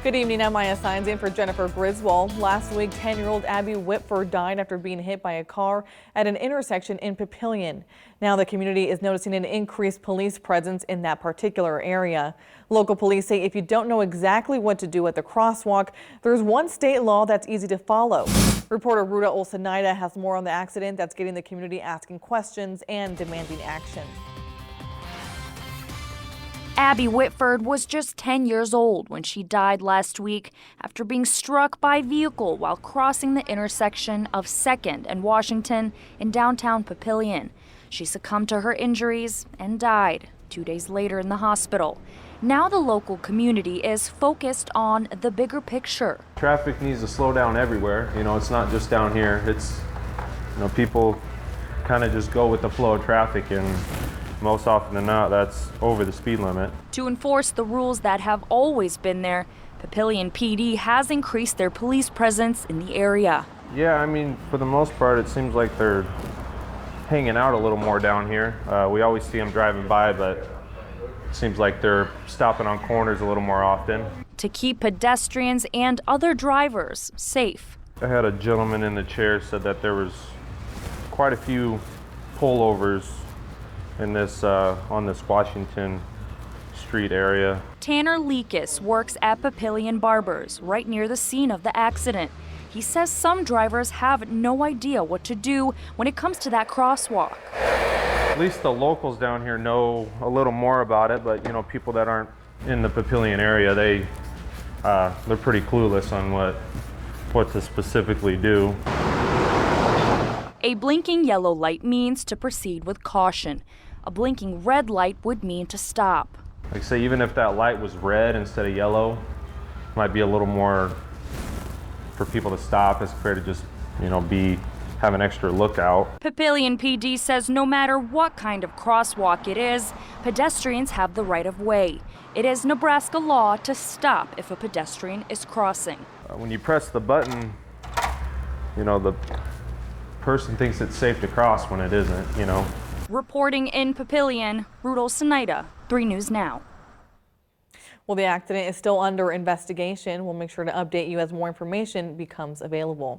Good evening, I'm Maya Signs in for Jennifer Griswold. Last week, 10-year-old Abby Whitford died after being hit by a car at an intersection in Papillion. Now the community is noticing an increased police presence in that particular area. Local police say if you don't know exactly what to do at the crosswalk, there's one state law that's easy to follow. Reporter Ruta Olsenaida has more on the accident that's getting the community asking questions and demanding action. Abby Whitford was just 10 years old when she died last week after being struck by a vehicle while crossing the intersection of 2nd and Washington in downtown Papillion. She succumbed to her injuries and died 2 days later in the hospital. Now the local community is focused on the bigger picture. Traffic needs to slow down everywhere. It's not just down here. It's, people kind of just go with the flow of traffic, and most often than not, that's over the speed limit. To enforce the rules that have always been there, Papillion PD has increased their police presence in the area. Yeah, for the most part, it seems like they're hanging out a little more down here. We always see them driving by, but it seems like they're stopping on corners a little more often. To keep pedestrians and other drivers safe. I had a gentleman in the chair said that there was quite a few pullovers in this on this Washington Street area. Tanner Leakus works at Papillion Barbers right near the scene of the accident. He says some drivers have no idea what to do when it comes to that crosswalk. At least the locals down here know a little more about it, but people that aren't in the Papillion area, they're pretty clueless on what to specifically do. A blinking yellow light means to proceed with caution. A blinking red light would mean to stop. Like I say, even if that light was red instead of yellow, it might be a little more for people to stop as compared to just, have an extra lookout. Papillion PD says no matter what kind of crosswalk it is, pedestrians have the right of way. It is Nebraska law to stop if a pedestrian is crossing. When you press the button, the person thinks it's safe to cross when it isn't, Reporting in Papillion, Ruta Olsenaida, 3 News Now. Well, the accident is still under investigation. We'll make sure to update you as more information becomes available.